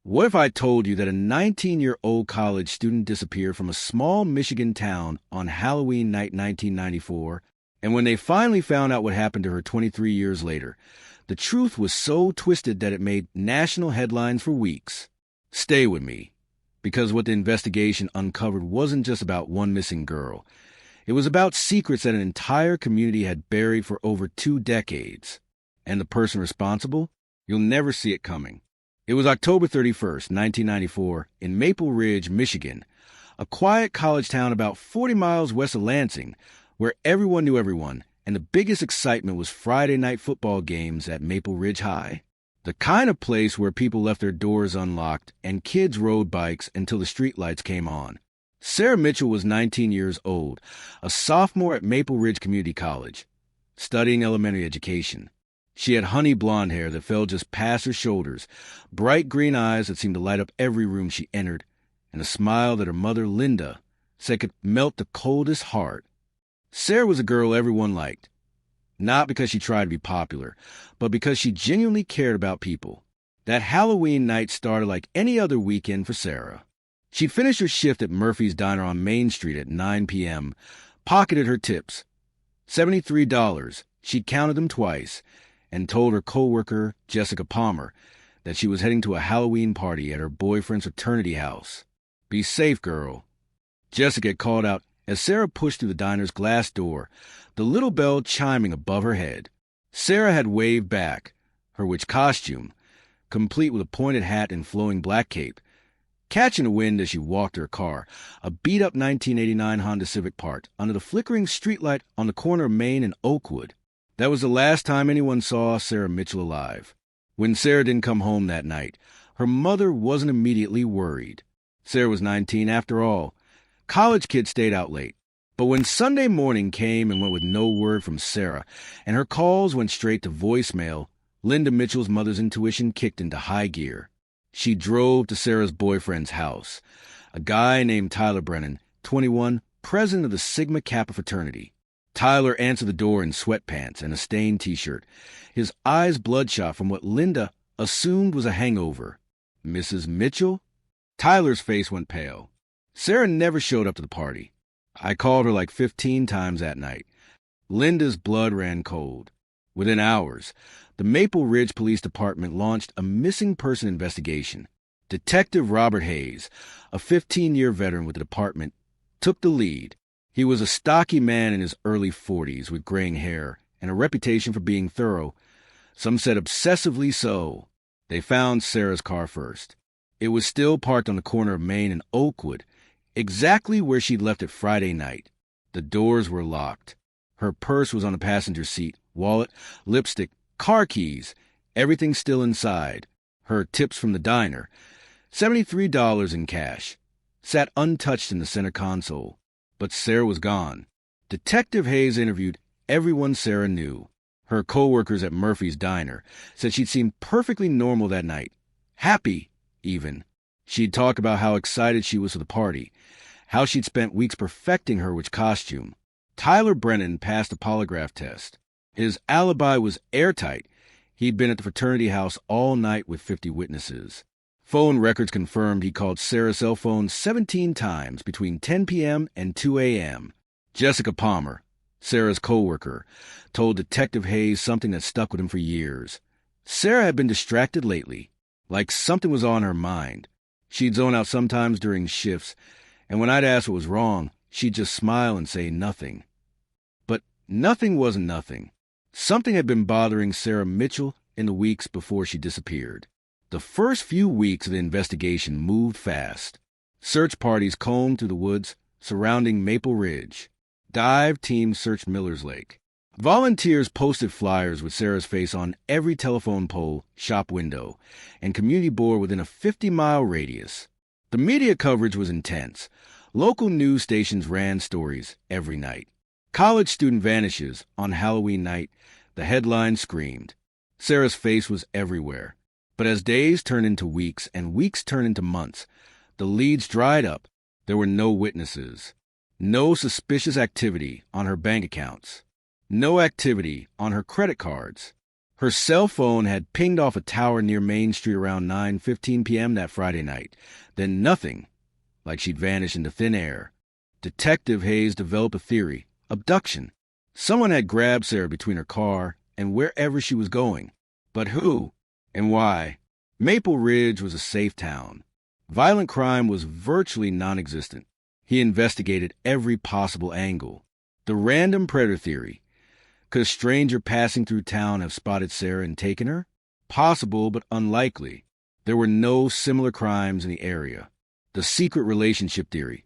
What if I told you that a 19-year-old college student disappeared from a small Michigan town on Halloween night 1994, and when they finally found out what happened to her 23 years later, the truth was so twisted that it made national headlines for weeks? Stay with me, because what the investigation uncovered wasn't just about one missing girl. It was about secrets that an entire community had buried for over 2 decades. And the person responsible? You'll never see it coming. It was October 31st, 1994, in Maple Ridge, Michigan, a quiet college town about 40 miles west of Lansing, where everyone knew everyone, and the biggest excitement was Friday night football games at Maple Ridge High. The kind of place where people left their doors unlocked and kids rode bikes until the streetlights came on. Sarah Mitchell was 19 years old, a sophomore at Maple Ridge Community College, studying elementary education. She had honey blonde hair that fell just past her shoulders, bright green eyes that seemed to light up every room she entered, and a smile that her mother, Linda, said could melt the coldest heart. Sarah was a girl everyone liked, not because she tried to be popular, but because she genuinely cared about people. That Halloween night started like any other weekend for Sarah. She'd finished her shift at Murphy's Diner on Main Street at 9 p.m., pocketed her tips, $73. She'd counted them twice, and told her coworker, Jessica Palmer, that she was heading to a Halloween party at her boyfriend's fraternity house. "Be safe, girl," Jessica had called out as Sarah pushed through the diner's glass door, the little bell chiming above her head. Sarah had waved back, her witch costume, complete with a pointed hat and flowing black cape, catching the wind as she walked to her car, a beat-up 1989 Honda Civic parked under the flickering streetlight on the corner of Main and Oakwood. That was the last time anyone saw Sarah Mitchell alive. When Sarah didn't come home that night, her mother wasn't immediately worried. Sarah was 19 after all. College kids stayed out late. But when Sunday morning came and went with no word from Sarah, and her calls went straight to voicemail, Linda Mitchell's mother's intuition kicked into high gear. She drove to Sarah's boyfriend's house, a guy named Tyler Brennan, 21, president of the Sigma Kappa fraternity. Tyler answered the door in sweatpants and a stained T-shirt, his eyes bloodshot from what Linda assumed was a hangover. "Mrs. Mitchell?" Tyler's face went pale. Sarah never showed up to the party. I called her like 15 times that night. Linda's blood ran cold. Within hours, the Maple Ridge Police Department launched a missing person investigation. Detective Robert Hayes, a 15-year veteran with the department, took the lead. He was a stocky man in his early 40s with graying hair and a reputation for being thorough. Some said obsessively so. They found Sarah's car first. It was still parked on the corner of Main and Oakwood, exactly where she'd left it Friday night. The doors were locked. Her purse was on the passenger seat, wallet, lipstick, car keys, everything still inside. Her tips from the diner, $73 in cash, sat untouched in the center console. But Sarah was gone. Detective Hayes interviewed everyone Sarah knew. Her coworkers at Murphy's Diner said she'd seemed perfectly normal that night. Happy, even. She'd talk about how excited she was for the party, how she'd spent weeks perfecting her witch costume. Tyler Brennan passed a polygraph test. His alibi was airtight. He'd been at the fraternity house all night with 50 witnesses. Phone records confirmed he called Sarah's cell phone 17 times between 10 p.m. and 2 a.m. Jessica Palmer, Sarah's coworker, told Detective Hayes something that stuck with him for years. Sarah had been distracted lately, like something was on her mind. She'd zone out sometimes during shifts, and when I'd ask what was wrong, she'd just smile and say nothing. But nothing wasn't nothing. Something had been bothering Sarah Mitchell in the weeks before she disappeared. The first few weeks of the investigation moved fast. Search parties combed through the woods surrounding Maple Ridge. Dive teams searched Miller's Lake. Volunteers posted flyers with Sarah's face on every telephone pole, shop window, and community board within a 50-mile radius. The media coverage was intense. Local news stations ran stories every night. College student vanishes on Halloween night, the headline screamed. Sarah's face was everywhere. But as days turned into weeks and weeks turned into months, the leads dried up. There were no witnesses, no suspicious activity on her bank accounts, no activity on her credit cards. Her cell phone had pinged off a tower near Main Street around 9:15 p.m. that Friday night. Then nothing, like she'd vanished into thin air. Detective Hayes developed a theory: abduction. Someone had grabbed Sarah between her car and wherever she was going. But who and why? Maple Ridge was a safe town. Violent crime was virtually non-existent. He investigated every possible angle. The random predator theory. Could a stranger passing through town have spotted Sarah and taken her? Possible, but unlikely. There were no similar crimes in the area. The secret relationship theory.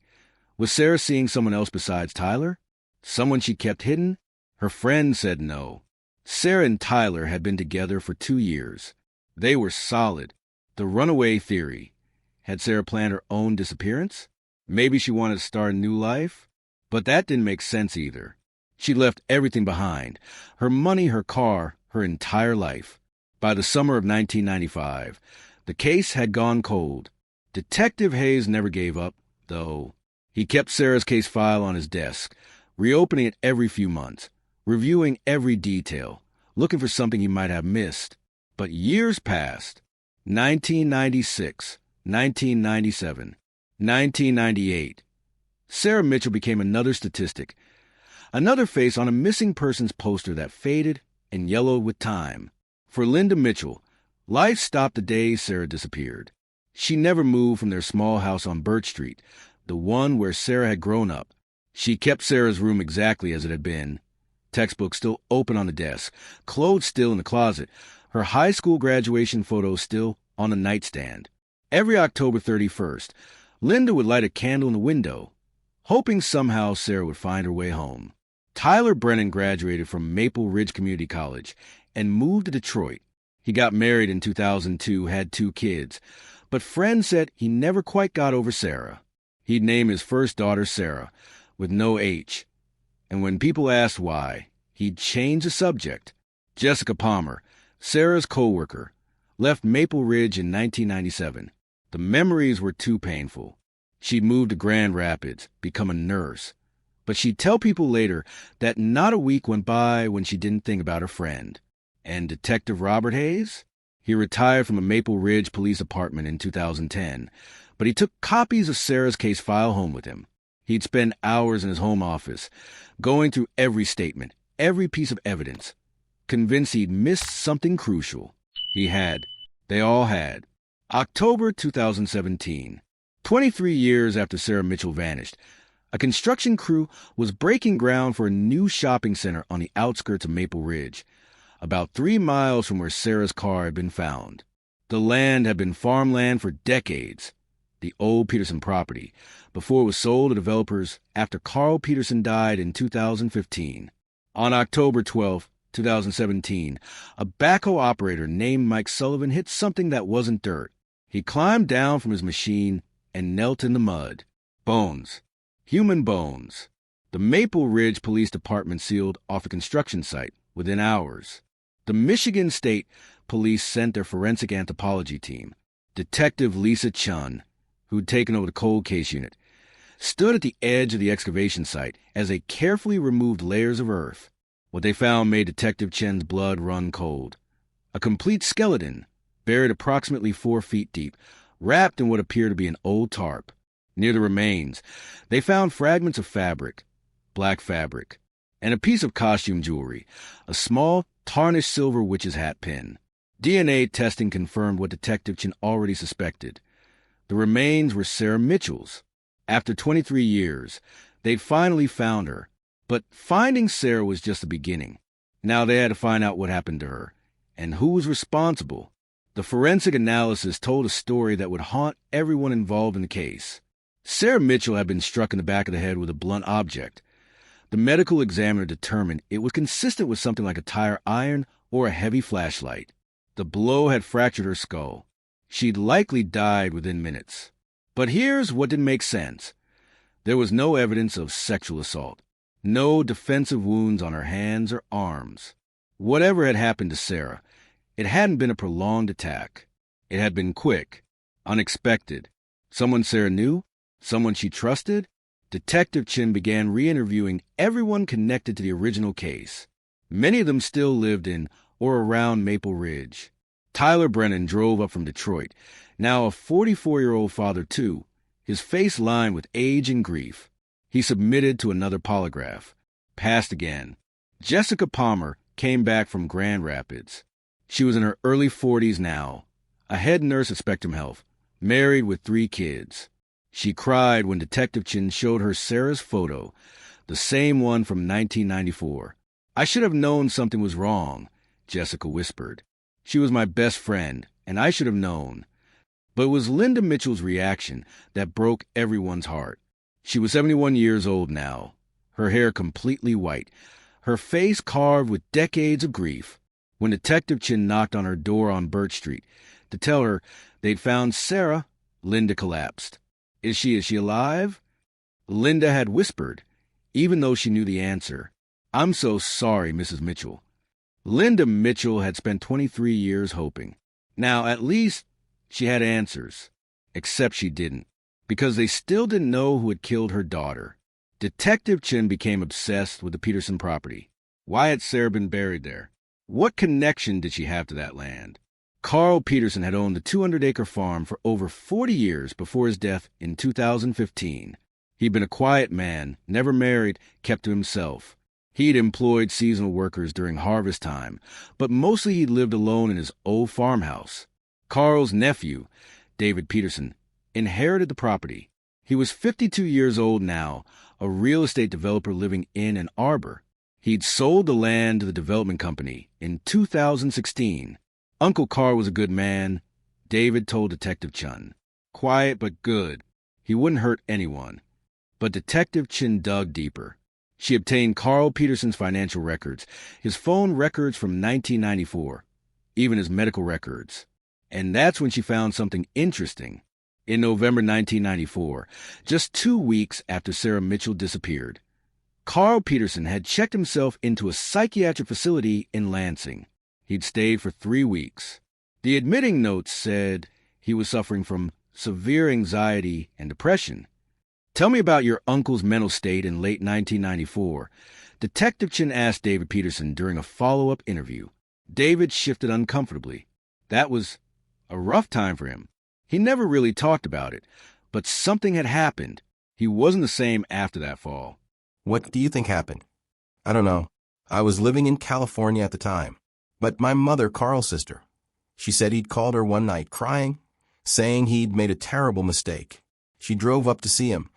Was Sarah seeing someone else besides Tyler? Someone she kept hidden? Her friend said no. Sarah and Tyler had been together for 2 years. They were solid. The runaway theory. Had Sarah planned her own disappearance? Maybe she wanted to start a new life? But that didn't make sense either. She left everything behind. Her money, her car, her entire life. By the summer of 1995, the case had gone cold. Detective Hayes never gave up, though. He kept Sarah's case file on his desk, reopening it every few months, reviewing every detail, looking for something he might have missed. But years passed. 1996, 1997, 1998. Sarah Mitchell became another statistic, another face on a missing persons poster that faded and yellowed with time. For Linda Mitchell, life stopped the day Sarah disappeared. She never moved from their small house on Birch Street, the one where Sarah had grown up. She kept Sarah's room exactly as it had been. Textbooks still open on the desk, clothes still in the closet, her high school graduation photos still on the nightstand. Every October 31st, Linda would light a candle in the window, hoping somehow Sarah would find her way home. Tyler Brennan graduated from Maple Ridge Community College and moved to Detroit. He got married in 2002, had 2 kids, but friends said he never quite got over Sarah. He'd name his first daughter Sarah, with no H. And when people asked why, he'd change the subject. Jessica Palmer, Sarah's co-worker, left Maple Ridge in 1997. The memories were too painful. She'd moved to Grand Rapids, become a nurse. But she'd tell people later that not a week went by when she didn't think about her friend. And Detective Robert Hayes? He retired from a Maple Ridge police department in 2010, but he took copies of Sarah's case file home with him. He'd spend hours in his home office, going through every statement, every piece of evidence, convinced he'd missed something crucial. He had. They all had. October 2017. 23 years after Sarah Mitchell vanished, a construction crew was breaking ground for a new shopping center on the outskirts of Maple Ridge, about 3 miles from where Sarah's car had been found. The land had been farmland for decades, the old Peterson property, before it was sold to developers after Carl Peterson died in 2015. On October 12, 2017, a backhoe operator named Mike Sullivan hit something that wasn't dirt. He climbed down from his machine and knelt in the mud. Bones. Human bones. The Maple Ridge Police Department sealed off the construction site within hours. The Michigan State Police sent their forensic anthropology team. Detective Lisa Chun, who'd taken over the cold case unit, stood at the edge of the excavation site as they carefully removed layers of earth. What they found made Detective Chen's blood run cold. A complete skeleton, buried approximately 4 feet deep, wrapped in what appeared to be an old tarp. Near the remains, they found fragments of fabric, black fabric, and a piece of costume jewelry, a small, tarnished silver witch's hat pin. DNA testing confirmed what Detective Chen already suspected. The remains were Sarah Mitchell's. After 23 years, they'd finally found her. But finding Sarah was just the beginning. Now they had to find out what happened to her, and who was responsible. The forensic analysis told a story that would haunt everyone involved in the case. Sarah Mitchell had been struck in the back of the head with a blunt object. The medical examiner determined it was consistent with something like a tire iron or a heavy flashlight. The blow had fractured her skull. She'd likely died within minutes. But here's what didn't make sense. There was no evidence of sexual assault. No defensive wounds on her hands or arms. Whatever had happened to Sarah, it hadn't been a prolonged attack. It had been quick, unexpected. Someone Sarah knew? Someone she trusted? Detective Chin began re-interviewing everyone connected to the original case. Many of them still lived in or around Maple Ridge. Tyler Brennan drove up from Detroit, now a 44-year-old father too, his face lined with age and grief. He submitted to another polygraph. Passed again. Jessica Palmer came back from Grand Rapids. She was in her early 40s now, a head nurse at Spectrum Health, married with 3 kids. She cried when Detective Chin showed her Sarah's photo, the same one from 1994. "I should have known something was wrong," Jessica whispered. "She was my best friend, and I should have known." But it was Linda Mitchell's reaction that broke everyone's heart. She was 71 years old now, her hair completely white, her face carved with decades of grief. When Detective Chin knocked on her door on Birch Street to tell her they'd found Sarah, Linda collapsed. Is she alive?" Linda had whispered, even though she knew the answer. "I'm so sorry, Mrs. Mitchell." Linda Mitchell had spent 23 years hoping. Now, at least, she had answers. Except she didn't, because they still didn't know who had killed her daughter. Detective Chin became obsessed with the Peterson property. Why had Sarah been buried there? What connection did she have to that land? Carl Peterson had owned the 200-acre farm for over 40 years before his death in 2015. He'd been a quiet man, never married, kept to himself. He'd employed seasonal workers during harvest time, but mostly he lived alone in his old farmhouse. Carl's nephew, David Peterson, inherited the property. He was 52 years old now, a real estate developer living in Ann Arbor. He'd sold the land to the development company in 2016. Uncle Carl was a good man, David told Detective Chin. Quiet but good. He wouldn't hurt anyone. But Detective Chin dug deeper. She obtained Carl Peterson's financial records, his phone records from 1994, even his medical records. And that's when she found something interesting. In November 1994, just 2 weeks after Sarah Mitchell disappeared, Carl Peterson had checked himself into a psychiatric facility in Lansing. He'd stayed for 3 weeks. The admitting notes said he was suffering from severe anxiety and depression. "Tell me about your uncle's mental state in late 1994, Detective Chin asked David Peterson during a follow-up interview. David shifted uncomfortably. That was a rough time for him. He never really talked about it, but something had happened. He wasn't the same after that fall. "What do you think happened?" "I don't know. I was living in California at the time. But my mother, Carl's sister, she said he'd called her one night crying, saying he'd made a terrible mistake. She drove up to see him,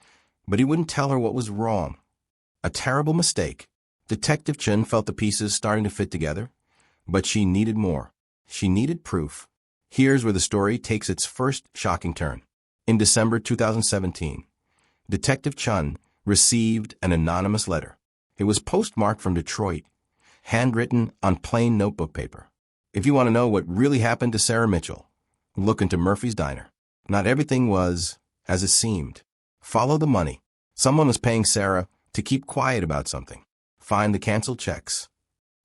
but he wouldn't tell her what was wrong. A terrible mistake." Detective Chin felt the pieces starting to fit together, but she needed more. She needed proof. Here's where the story takes its first shocking turn. In December 2017, Detective Chin received an anonymous letter. It was postmarked from Detroit, handwritten on plain notebook paper. If you want to know what really happened to Sarah Mitchell, look into Murphy's Diner. Not everything was as it seemed. Follow the money. Someone was paying Sarah to keep quiet about something. Find the canceled checks.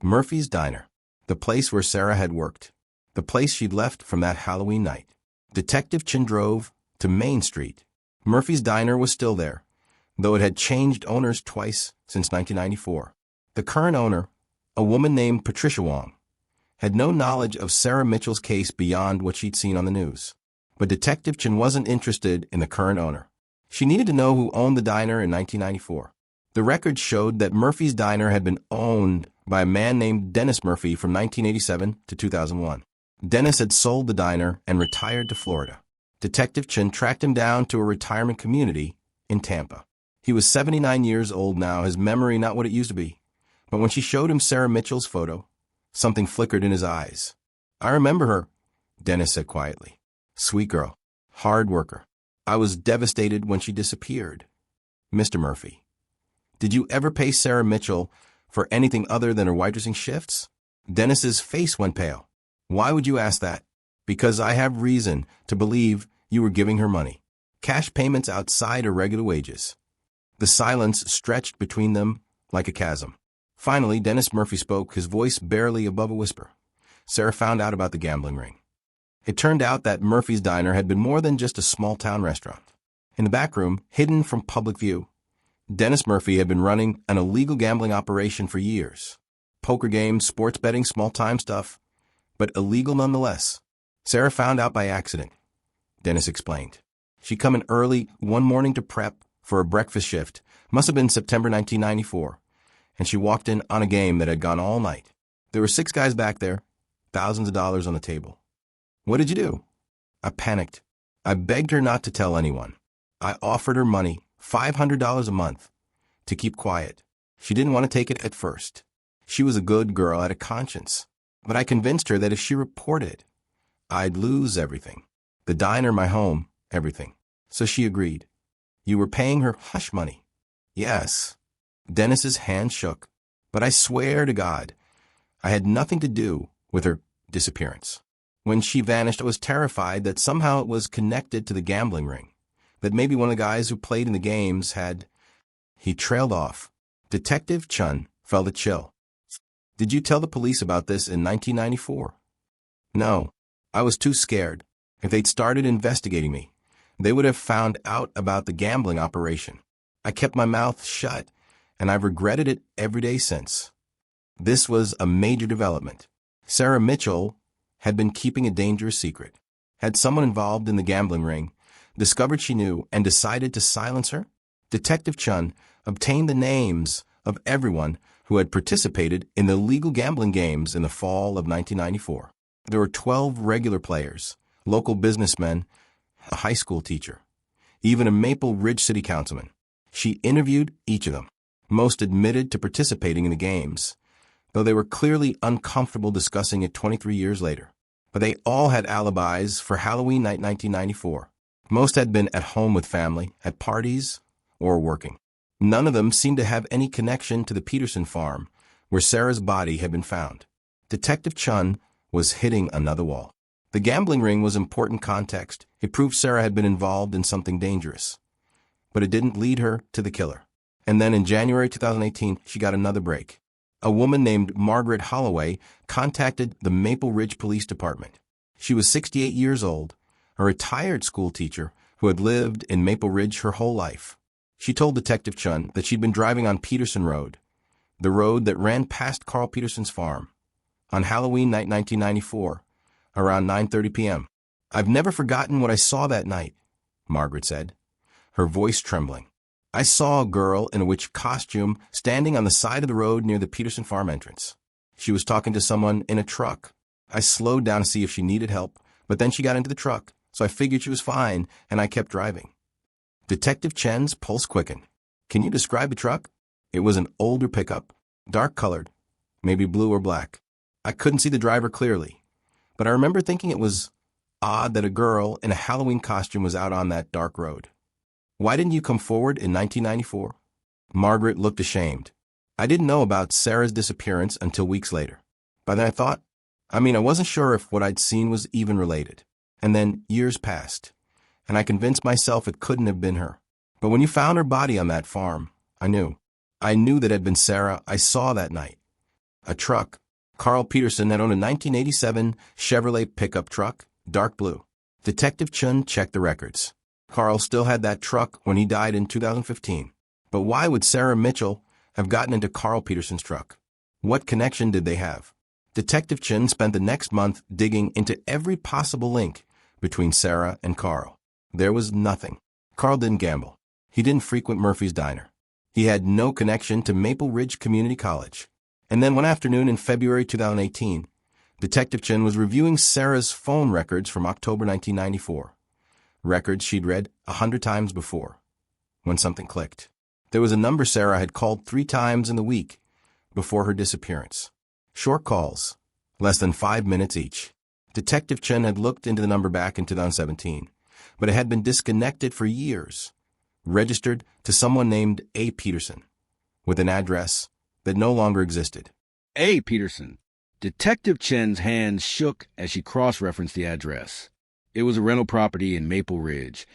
Murphy's Diner, the place where Sarah had worked, the place she'd left from that Halloween night. Detective Chin drove to Main Street. Murphy's Diner was still there, though it had changed owners twice since 1994. The current owner, a woman named Patricia Wong, had no knowledge of Sarah Mitchell's case beyond what she'd seen on the news. But Detective Chin wasn't interested in the current owner. She needed to know who owned the diner in 1994. The records showed that Murphy's Diner had been owned by a man named Dennis Murphy from 1987 to 2001. Dennis had sold the diner and retired to Florida. Detective Chin tracked him down to a retirement community in Tampa. He was 79 years old now, his memory not what it used to be. But when she showed him Sarah Mitchell's photo, something flickered in his eyes. "I remember her," Dennis said quietly. "Sweet girl. Hard worker. I was devastated when she disappeared." "Mr. Murphy, did you ever pay Sarah Mitchell for anything other than her waitressing shifts?" Dennis's face went pale. "Why would you ask that?" "Because I have reason to believe you were giving her money. Cash payments outside her regular wages." The silence stretched between them like a chasm. Finally, Dennis Murphy spoke, his voice barely above a whisper. "Sarah found out about the gambling ring. It turned out that Murphy's Diner had been more than just a small-town restaurant. In the back room, hidden from public view, Dennis Murphy had been running an illegal gambling operation for years. poker games, sports betting, small-time stuff, but illegal nonetheless. Sarah found out by accident, Dennis explained. She'd come in early one morning to prep for a breakfast shift, must have been September 1994, and she walked in on a game that had gone all night. There were 6 guys back there, thousands of dollars on the table. What did you do? I panicked. I begged her not to tell anyone. I offered her money, $500 a month, to keep quiet. She didn't want to take it at first. She was a good girl, had a conscience. But I convinced her that if she reported, I'd lose everything. The diner, my home, everything. So she agreed. You were paying her hush money. Yes. Dennis's hand shook. But I swear to God, I had nothing to do with her disappearance. When she vanished, I was terrified that somehow it was connected to the gambling ring, that maybe one of the guys who played in the games had... He trailed off. Detective Chun felt a chill. Did you tell the police about this in 1994? No. I was too scared. If they'd started investigating me, they would have found out about the gambling operation. I kept my mouth shut, and I've regretted it every day since. This was a major development. Sarah Mitchell had been keeping a dangerous secret. Had someone involved in the gambling ring discovered she knew and decided to silence her? Detective Chun obtained the names of everyone who had participated in the legal gambling games in the fall of 1994. There were 12 regular players, local businessmen, a high school teacher, even a Maple Ridge city councilman. She interviewed each of them. Most admitted to participating in the games, though they were clearly uncomfortable discussing it 23 years later. But they all had alibis for Halloween night 1994. Most had been at home with family, at parties, or working. None of them seemed to have any connection to the Peterson farm, where Sarah's body had been found. Detective Chun was hitting another wall. The gambling ring was important context. It proved Sarah had been involved in something dangerous. But it didn't lead her to the killer. And then in January 2018, she got another break. A woman named Margaret Holloway contacted the Maple Ridge Police Department. She was 68 years old, a retired school teacher who had lived in Maple Ridge her whole life. She told Detective Chun that she'd been driving on Peterson Road, the road that ran past Carl Peterson's farm, on Halloween night 1994, around 9:30 p.m. I've never forgotten what I saw that night, Margaret said, her voice trembling. I saw a girl in a witch costume standing on the side of the road near the Peterson farm entrance. She was talking to someone in a truck. I slowed down to see if she needed help, but then she got into the truck, so I figured she was fine, and I kept driving. Detective Chen's pulse quickened. Can you describe the truck? It was an older pickup, dark-colored, maybe blue or black. I couldn't see the driver clearly, but I remember thinking it was odd that a girl in a Halloween costume was out on that dark road. Why didn't you come forward in 1994? Margaret looked ashamed. I didn't know about Sarah's disappearance until weeks later. By then I wasn't sure if what I'd seen was even related. And then years passed, and I convinced myself it couldn't have been her. But when you found her body on that farm, I knew. I knew that it had been Sarah I saw that night. A truck. Carl Peterson had owned a 1987 Chevrolet pickup truck, dark blue. Detective Chun checked the records. Carl still had that truck when he died in 2015. But why would Sarah Mitchell have gotten into Carl Peterson's truck? What connection did they have? Detective Chin spent the next month digging into every possible link between Sarah and Carl. There was nothing. Carl didn't gamble. He didn't frequent Murphy's Diner. He had no connection to Maple Ridge Community College. And then one afternoon in February 2018, Detective Chin was reviewing Sarah's phone records from October 1994. Records she'd read 100 times before, when something clicked. There was a number Sarah had called 3 times in the week before her disappearance. Short calls, less than 5 minutes each. Detective Chen had looked into the number back in 2017, but it had been disconnected for years, registered to someone named A. Peterson, with an address that no longer existed. A. Peterson. Detective Chen's hands shook as she cross-referenced the address. It was a rental property in Maple Ridge,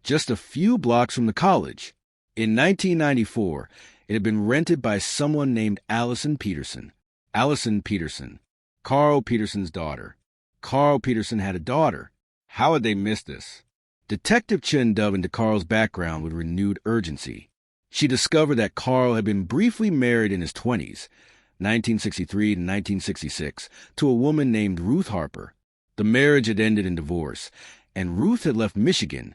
just a few blocks from the college. In 1994, it had been rented by someone named Allison Peterson. Allison Peterson, Carl Peterson's daughter. Carl Peterson had a daughter. How had they missed this? Detective Chen dove into Carl's background with renewed urgency. She discovered that Carl had been briefly married in his 20s, 1963 to 1966, to a woman named Ruth Harper. The marriage had ended in divorce, and Ruth had left Michigan,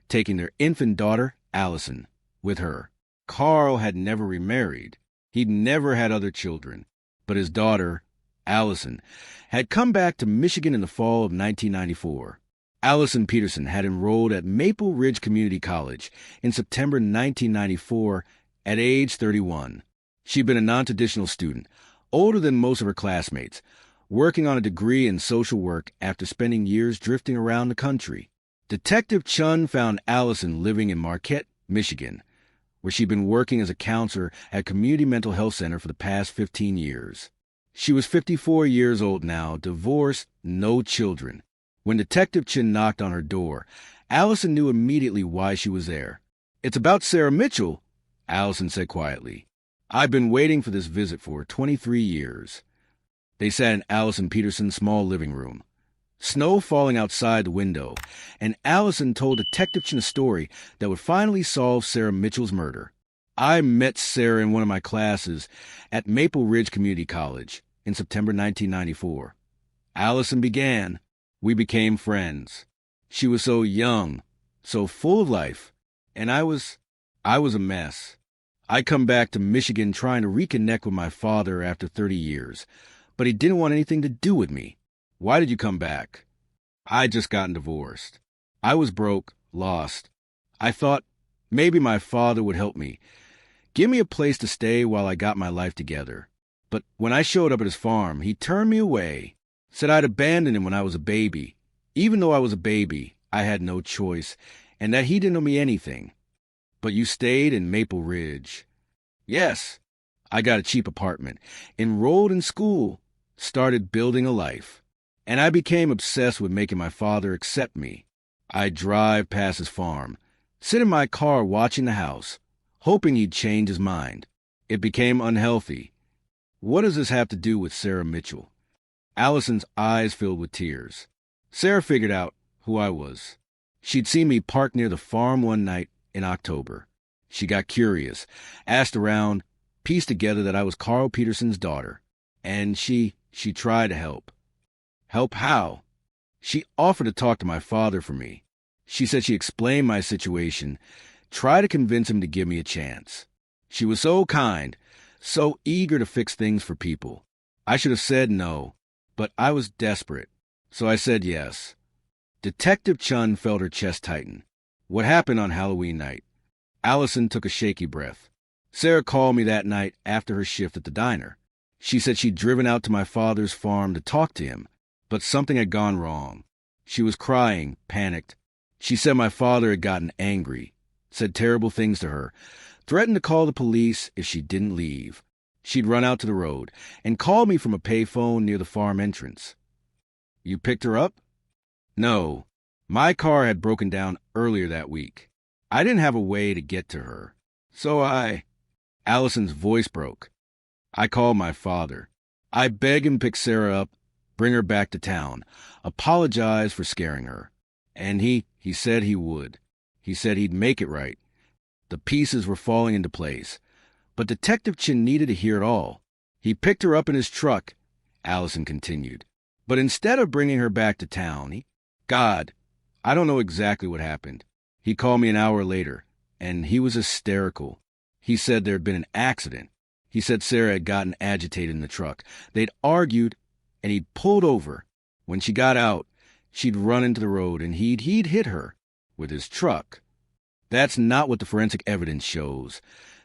taking their infant daughter, Allison, with her. Carl had never remarried. He'd never had other children, but his daughter, Allison, had come back to Michigan in the fall of 1994. Allison Peterson had enrolled at Maple Ridge Community College in September 1994 at age 31. She'd been a non-traditional student, older than most of her classmates, working on a degree in social work after spending years drifting around the country. Detective Chun found Allison living in Marquette, Michigan, where she'd been working as a counselor at Community Mental Health Center for the past 15 years. She was 54 years old now, divorced, no children. When Detective Chin knocked on her door, Allison knew immediately why she was there. "It's about Sarah Mitchell," Allison said quietly. "I've been waiting for this visit for 23 years. They sat in Allison Peterson's small living room. Snow falling outside the window, and Allison told Detective Chin a story that would finally solve Sarah Mitchell's murder. "I met Sarah in one of my classes at Maple Ridge Community College in September 1994. Allison began. We became friends. She was so young, so full of life, and I was a mess. I come back to Michigan trying to reconnect with my father after 30 years, but he didn't want anything to do with me. Why did you come back?" "I'd just gotten divorced. I was broke, lost. I thought maybe my father would help me, give me a place to stay while I got my life together. But when I showed up at his farm, he turned me away, said I'd abandoned him when I was a baby. Even though I was a baby, I had no choice, and that he didn't owe me anything. But you stayed in Maple Ridge." "Yes. I got a cheap apartment, enrolled in school, started building a life. And I became obsessed with making my father accept me. I'd drive past his farm, sit in my car watching the house, hoping he'd change his mind. It became unhealthy. What does this have to do with Sarah Mitchell?" Allison's eyes filled with tears. "Sarah figured out who I was. She'd seen me parked near the farm one night in October. She got curious, asked around, pieced together that I was Carl Peterson's daughter. And she tried to help." "Help how?" "She offered to talk to my father for me. She said she explained my situation, tried to convince him to give me a chance. She was so kind, so eager to fix things for people. I should have said no, but I was desperate, so I said yes." Detective Chun felt her chest tighten. "What happened on Halloween night?" Allison took a shaky breath. "Sarah called me that night after her shift at the diner. She said she'd driven out to my father's farm to talk to him, but something had gone wrong. She was crying, panicked. She said my father had gotten angry, said terrible things to her, threatened to call the police if she didn't leave. She'd run out to the road and called me from a payphone near the farm entrance." "You picked her up?" "No. My car had broken down earlier that week. I didn't have a way to get to her. So Allison's voice broke. "I called my father. I begged him to pick Sarah up, bring her back to town, apologize for scaring her. And he said he would. He said he'd make it right. The pieces were falling into place. But Detective Chin needed to hear it all. He picked her up in his truck," Allison continued. "But instead of bringing her back to town, I don't know exactly what happened. He called me an hour later, and he was hysterical. He said there had been an accident. He said Sarah had gotten agitated in the truck. They'd argued, and he'd pulled over. When she got out, she'd run into the road, and he'd hit her with his truck. That's not what the forensic evidence shows,"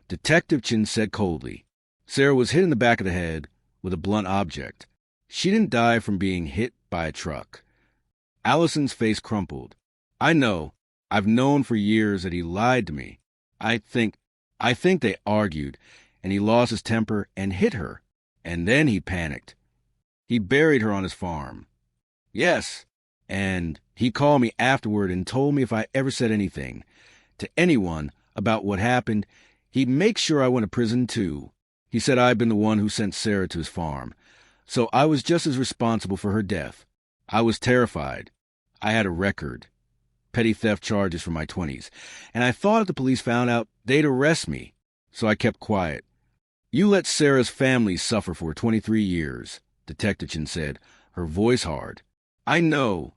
Detective Chin said coldly. "Sarah was hit in the back of the head with a blunt object. She didn't die from being hit by a truck." Allison's face crumpled. "I know. I've known for years that he lied to me. I think they argued, and he lost his temper and hit her, and then he panicked. He buried her on his farm." "Yes, and he called me afterward and told me if I ever said anything to anyone about what happened, he'd make sure I went to prison too. He said I'd been the one who sent Sarah to his farm, so I was just as responsible for her death. I was terrified. I had a record, petty theft charges from my 20s, and I thought if the police found out, they'd arrest me, so I kept quiet. You let Sarah's family suffer for 23 years, Detective Chin said, her voice hard. I know.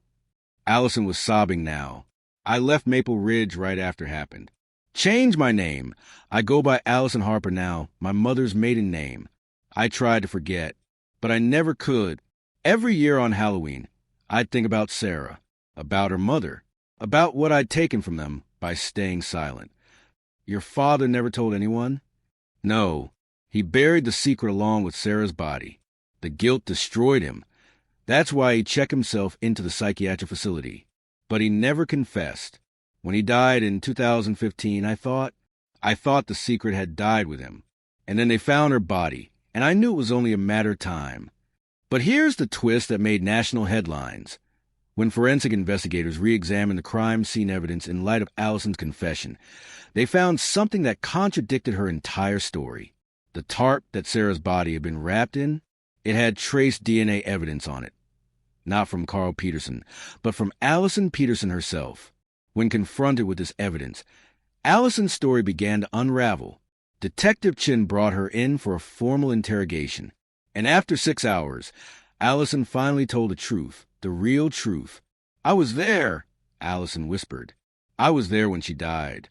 Allison was sobbing now. I left Maple Ridge right after it happened. Change my name. I go by Allison Harper now, my mother's maiden name. I tried to forget, but I never could. Every year on Halloween, I'd think about Sarah, about her mother, about what I'd taken from them by staying silent. Your father never told anyone? No. He buried the secret along with Sarah's body. The guilt destroyed him. That's why he checked himself into the psychiatric facility. But he never confessed. When he died in 2015, I thought the secret had died with him. And then they found her body, and I knew it was only a matter of time. But here's the twist that made national headlines. When forensic investigators re-examined the crime scene evidence in light of Allison's confession, they found something that contradicted her entire story. The tarp that Sarah's body had been wrapped in, it had trace DNA evidence on it. Not from Carl Peterson, but from Allison Peterson herself. When confronted with this evidence, Allison's story began to unravel. Detective Chin brought her in for a formal interrogation. And after 6 hours, Allison finally told the truth, the real truth. I was there, Allison whispered. I was there when she died.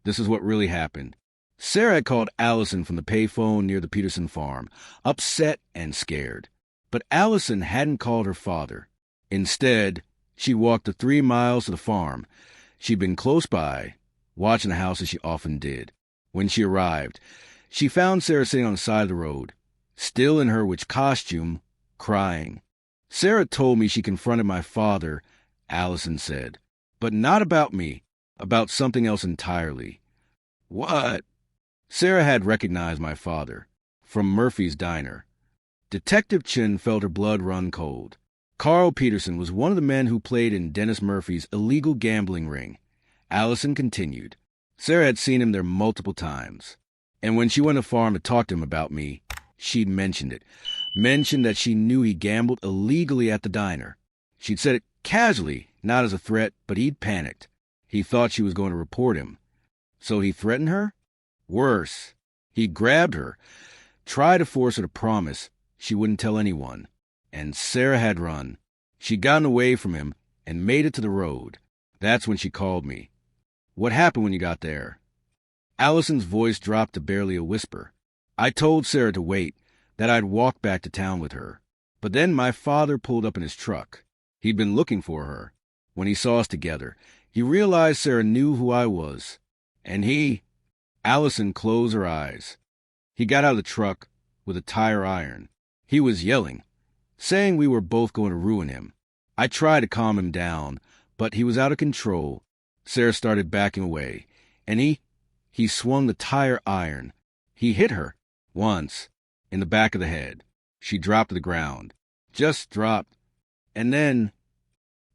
This is what really happened. Sarah had called Allison from the payphone near the Peterson farm, upset and scared. But Allison hadn't called her father. Instead, she walked the 3 miles to the farm. She'd been close by, watching the house as she often did. When she arrived, she found Sarah sitting on the side of the road, still in her witch costume, crying. Sarah told me she confronted my father, Allison said, but not about me, about something else entirely. What? Sarah had recognized my father, from Murphy's Diner. Detective Chin felt her blood run cold. Carl Peterson was one of the men who played in Dennis Murphy's illegal gambling ring. Allison continued. Sarah had seen him there multiple times. And when she went to the farm to talk to him about me, she'd mentioned it. Mentioned that she knew he gambled illegally at the diner. She'd said it casually, not as a threat, but he'd panicked. He thought she was going to report him. So he threatened her? Worse. He grabbed her, tried to force her to promise she wouldn't tell anyone. And Sarah had run. She'd gotten away from him and made it to the road. That's when she called me. What happened when you got there? Allison's voice dropped to barely a whisper. I told Sarah to wait, that I'd walk back to town with her. But then my father pulled up in his truck. He'd been looking for her. When he saw us together, he realized Sarah knew who I was. And Allison closed her eyes. He got out of the truck with a tire iron. He was yelling, saying we were both going to ruin him. I tried to calm him down, but he was out of control. Sarah started backing away, and he swung the tire iron. He hit her, once, in the back of the head. She dropped to the ground. Just dropped. And then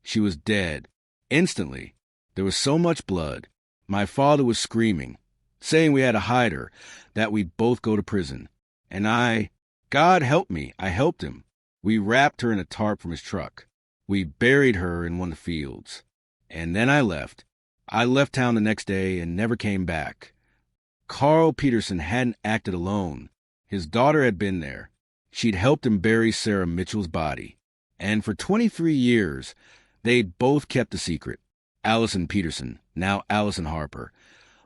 she was dead. Instantly. There was so much blood. My father was screaming, saying we had to hide her, that we'd both go to prison. And God help me, I helped him. We wrapped her in a tarp from his truck. We buried her in one of the fields. And then I left. I left town the next day and never came back. Carl Peterson hadn't acted alone. His daughter had been there. She'd helped him bury Sarah Mitchell's body. And for 23 years, they'd both kept the secret. Allison Peterson, now Allison Harper,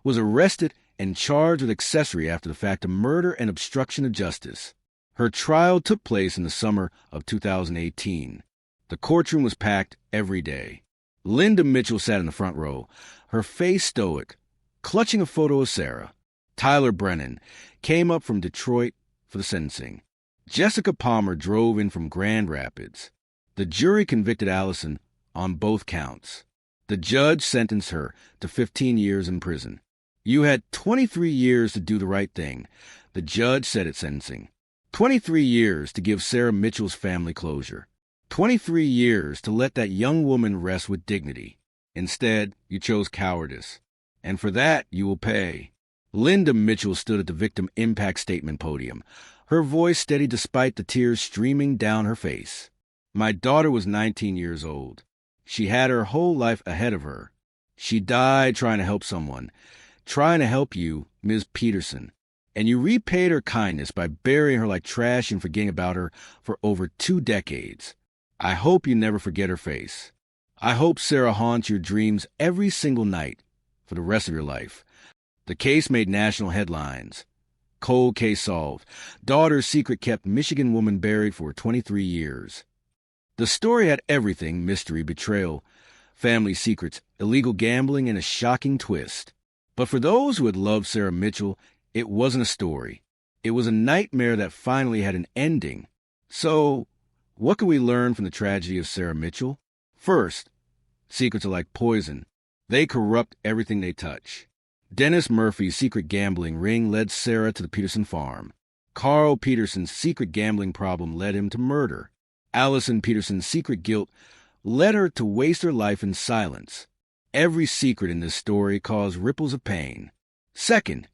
was arrested and charged with accessory after the fact of murder and obstruction of justice. Her trial took place in the summer of 2018. The courtroom was packed every day. Linda Mitchell sat in the front row, her face stoic, clutching a photo of Sarah. Tyler Brennan came up from Detroit for the sentencing. Jessica Palmer drove in from Grand Rapids. The jury convicted Allison on both counts. The judge sentenced her to 15 years in prison. You had 23 years to do the right thing, the judge said at sentencing. 23 years to give Sarah Mitchell's family closure. 23 years to let that young woman rest with dignity. Instead, you chose cowardice. And for that, you will pay. Linda Mitchell stood at the victim impact statement podium, her voice steady despite the tears streaming down her face. My daughter was 19 years old. She had her whole life ahead of her. She died trying to help someone, trying to help you, Ms. Peterson. And you repaid her kindness by burying her like trash and forgetting about her for over 2 decades. I hope you never forget her face. I hope Sarah haunts your dreams every single night for the rest of your life. The case made national headlines. Cold case solved. Daughter's secret kept. Michigan woman buried for 23 years. The story had everything: mystery, betrayal, family secrets, illegal gambling, and a shocking twist. But for those who had loved Sarah Mitchell, it wasn't a story. It was a nightmare that finally had an ending. So, what can we learn from the tragedy of Sarah Mitchell? First, secrets are like poison. They corrupt everything they touch. Dennis Murphy's secret gambling ring led Sarah to the Peterson farm. Carl Peterson's secret gambling problem led him to murder. Allison Peterson's secret guilt led her to waste her life in silence. Every secret in this story caused ripples of pain. Second,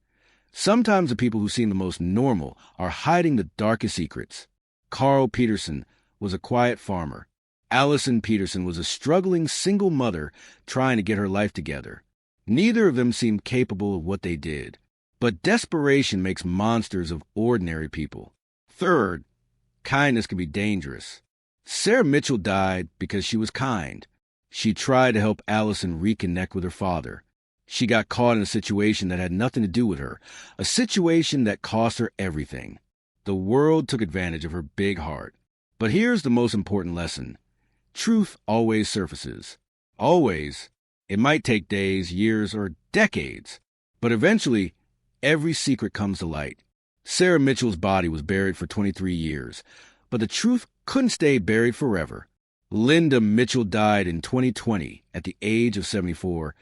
sometimes the people who seem the most normal are hiding the darkest secrets. Carl Peterson was a quiet farmer. Allison Peterson was a struggling single mother trying to get her life together. Neither of them seemed capable of what they did. But desperation makes monsters of ordinary people. Third, kindness can be dangerous. Sarah Mitchell died because she was kind. She tried to help Allison reconnect with her father. She got caught in a situation that had nothing to do with her, a situation that cost her everything. The world took advantage of her big heart. But here's the most important lesson. Truth always surfaces. Always. It might take days, years, or decades. But eventually, every secret comes to light. Sarah Mitchell's body was buried for 23 years, but the truth couldn't stay buried forever. Linda Mitchell died in 2020 at the age of 74,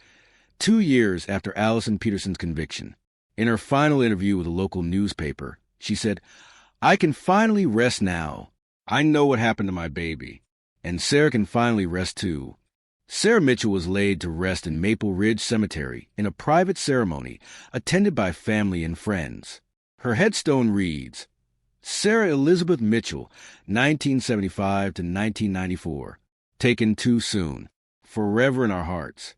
2 years after Allison Peterson's conviction. In her final interview with a local newspaper, she said, "I can finally rest now. I know what happened to my baby. And Sarah can finally rest too." Sarah Mitchell was laid to rest in Maple Ridge Cemetery in a private ceremony attended by family and friends. Her headstone reads, Sarah Elizabeth Mitchell, 1975 to 1994. Taken too soon. Forever in our hearts.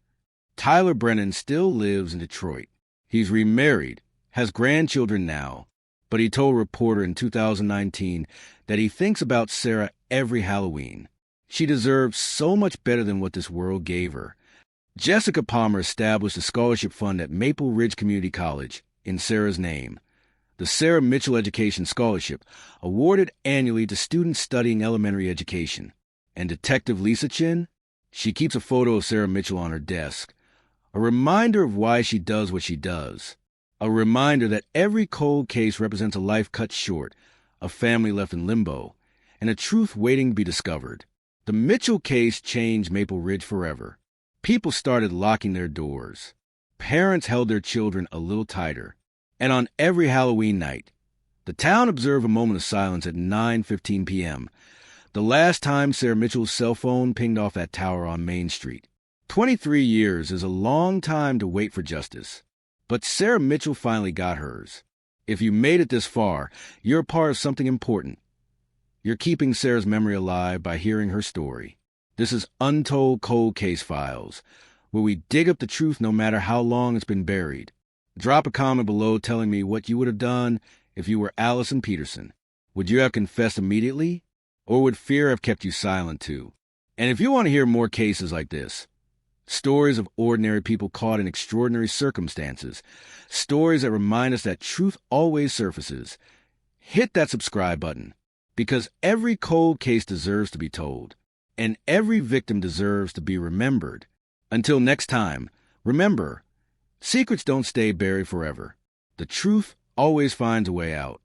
Tyler Brennan still lives in Detroit. He's remarried, has grandchildren now, but he told a reporter in 2019 that he thinks about Sarah every Halloween. She deserves so much better than what this world gave her. Jessica Palmer established a scholarship fund at Maple Ridge Community College in Sarah's name. The Sarah Mitchell Education Scholarship, awarded annually to students studying elementary education. And Detective Lisa Chin? She keeps a photo of Sarah Mitchell on her desk. A reminder of why she does what she does. A reminder that every cold case represents a life cut short, a family left in limbo, and a truth waiting to be discovered. The Mitchell case changed Maple Ridge forever. People started locking their doors. Parents held their children a little tighter. And on every Halloween night, the town observed a moment of silence at 9:15 p.m., the last time Sarah Mitchell's cell phone pinged off that tower on Main Street. 23 years is a long time to wait for justice. But Sarah Mitchell finally got hers. If you made it this far, you're a part of something important. You're keeping Sarah's memory alive by hearing her story. This is Untold Cold Case Files, where we dig up the truth no matter how long it's been buried. Drop a comment below telling me what you would have done if you were Allison Peterson. Would you have confessed immediately? Or would fear have kept you silent too? And if you want to hear more cases like this, stories of ordinary people caught in extraordinary circumstances, stories that remind us that truth always surfaces, hit that subscribe button. Because every cold case deserves to be told, and every victim deserves to be remembered. Until next time, remember, secrets don't stay buried forever. The truth always finds a way out.